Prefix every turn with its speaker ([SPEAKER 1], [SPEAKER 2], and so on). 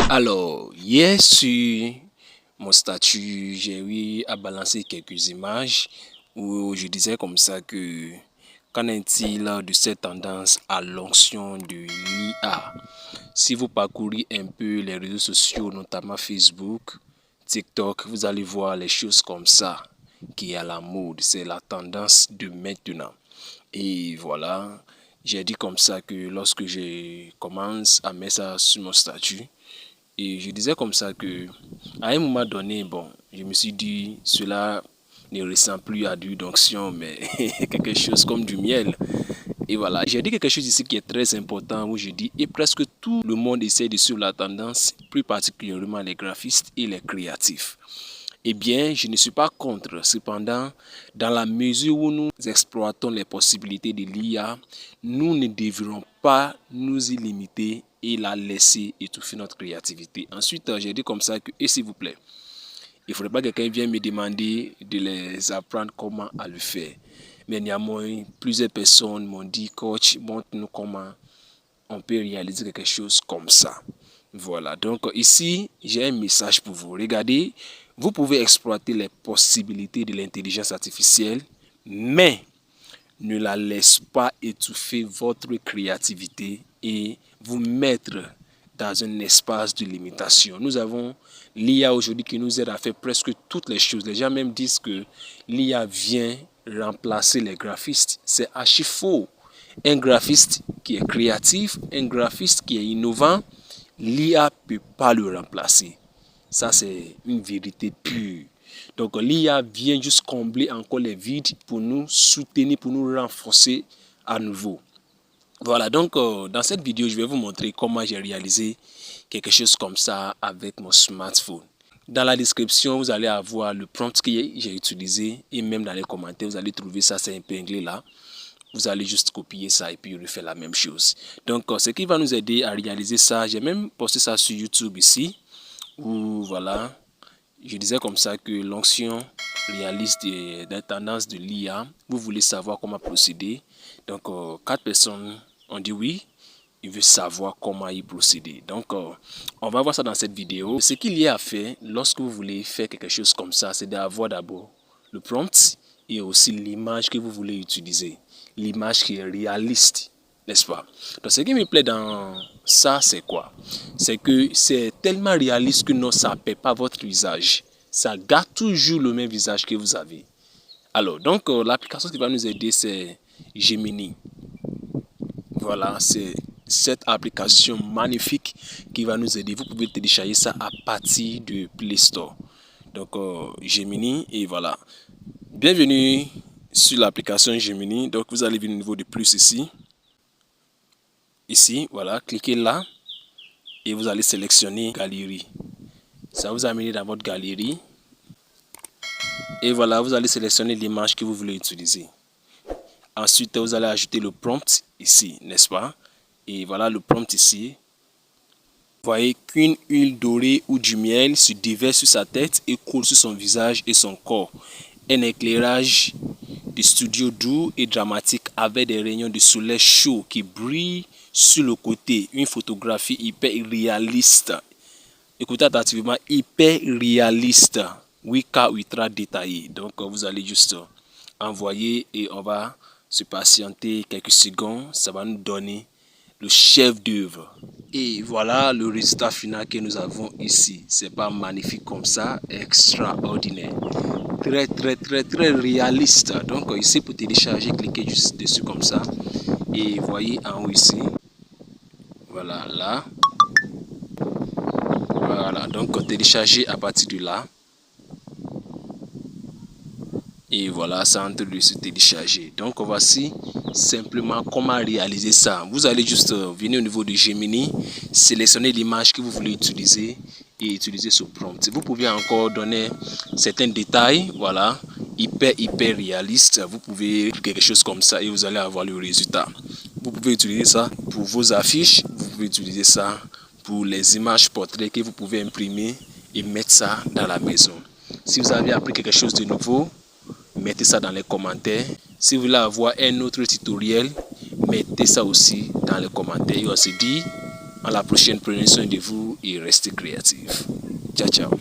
[SPEAKER 1] Alors, hier sur mon statut, j'ai eu à balancer quelques images où je disais comme ça que qu'en est-il de cette tendance à l'onction de l'IA? Si vous parcourez un peu les réseaux sociaux, notamment Facebook, TikTok, vous allez voir les choses comme ça qui est à la mode. C'est la tendance de maintenant. Et voilà, j'ai dit comme ça que lorsque je commence à mettre ça sur mon statut, et je disais comme ça que, à un moment donné, bon, je me suis dit, cela ne ressemble plus à du d'onction, mais quelque chose comme du miel. Et voilà, j'ai dit quelque chose ici qui est très important, où je dis, et presque tout le monde essaie de suivre la tendance, plus particulièrement les graphistes et les créatifs. Eh bien, je ne suis pas contre. Cependant, dans la mesure où nous exploitons les possibilités de l'IA, nous ne devrions pas nous y limiter et la laisser étouffer notre créativité. Ensuite, j'ai dit comme ça que, et s'il vous plaît, il ne faudrait pas que quelqu'un vienne me demander de les apprendre comment à le faire. Mais néanmoins, plusieurs personnes m'ont dit, coach, montre-nous comment on peut réaliser quelque chose comme ça. Voilà, donc ici, j'ai un message pour vous. Regardez, vous pouvez exploiter les possibilités de l'intelligence artificielle, mais ne la laisse pas étouffer votre créativité et vous mettre dans un espace de limitation. Nous avons l'IA aujourd'hui qui nous aide à faire presque toutes les choses. Les gens même disent que l'IA vient remplacer les graphistes. C'est archi faux. Un graphiste qui est créatif, un graphiste qui est innovant, l'IA ne peut pas le remplacer. Ça, c'est une vérité pure. Donc, l'IA vient juste combler encore les vides pour nous soutenir, pour nous renforcer à nouveau. Voilà, donc dans cette vidéo, je vais vous montrer comment j'ai réalisé quelque chose comme ça avec mon smartphone. Dans la description, vous allez avoir le prompt que j'ai utilisé et même dans les commentaires, vous allez trouver ça, c'est épinglé là. Vous allez juste copier ça et puis refaire la même chose. Donc, ce qui va nous aider à réaliser ça, j'ai même posté ça sur YouTube ici, où voilà, je disais comme ça que l'onction réaliste des tendances de l'IA, vous voulez savoir comment procéder. Donc, 4 personnes ont dit oui, ils veulent savoir comment y procéder. Donc, on va voir ça dans cette vidéo. Ce qu'il y a à faire lorsque vous voulez faire quelque chose comme ça, c'est d'avoir d'abord le prompt et aussi l'image que vous voulez utiliser. L'image qui est réaliste, n'est-ce pas? Donc, ce qui me plaît dans ça, c'est quoi? C'est que c'est tellement réaliste que non, ça ne perd pas votre visage. Ça garde toujours le même visage que vous avez. Alors, donc, l'application qui va nous aider, c'est Gemini. Voilà, c'est cette application magnifique qui va nous aider. Vous pouvez télécharger ça à partir de Play Store. Donc, Gemini, et voilà. Bienvenue sur l'application Gemini. Donc, vous allez venir au niveau de plus ici. Ici, voilà, cliquez là et vous allez sélectionner Galerie. Ça vous amène dans votre galerie. Et voilà, vous allez sélectionner l'image que vous voulez utiliser. Ensuite, vous allez ajouter le prompt ici, n'est-ce pas? Et voilà le prompt ici. Vous voyez qu'une huile dorée ou du miel se déverse sur sa tête et coule sur son visage et son corps. Un éclairage de studio doux et dramatique avec des rayons de soleil chaud qui brillent sur le côté. Une photographie hyper réaliste. Écoutez attentivement, hyper réaliste. 8K ultra détaillé. Donc vous allez juste envoyer et on va se patienter quelques secondes. Ça va nous donner le chef d'œuvre. Et voilà le résultat final que nous avons ici. C'est pas magnifique comme ça, extraordinaire. Très très réaliste. Donc ici pour télécharger, cliquez juste dessus comme ça. Et voyez en haut ici. Voilà là. Voilà, donc télécharger à partir de là. Et voilà, ça est en train de se télécharger. Donc voici simplement comment réaliser ça. Vous allez juste venir au niveau de Gemini, sélectionner l'image que vous voulez utiliser et utiliser ce prompt. Vous pouvez encore donner certains détails, voilà, hyper réaliste. Vous pouvez quelque chose comme ça et vous allez avoir le résultat. Vous pouvez utiliser ça pour vos affiches, vous pouvez utiliser ça pour les images portraits que vous pouvez imprimer et mettre ça dans la maison. Si vous avez appris quelque chose de nouveau, mettez ça dans les commentaires. Si vous voulez avoir un autre tutoriel, mettez ça aussi dans les commentaires. Et on se dit À la prochaine, prenez soin de vous et restez créatifs. Ciao, ciao.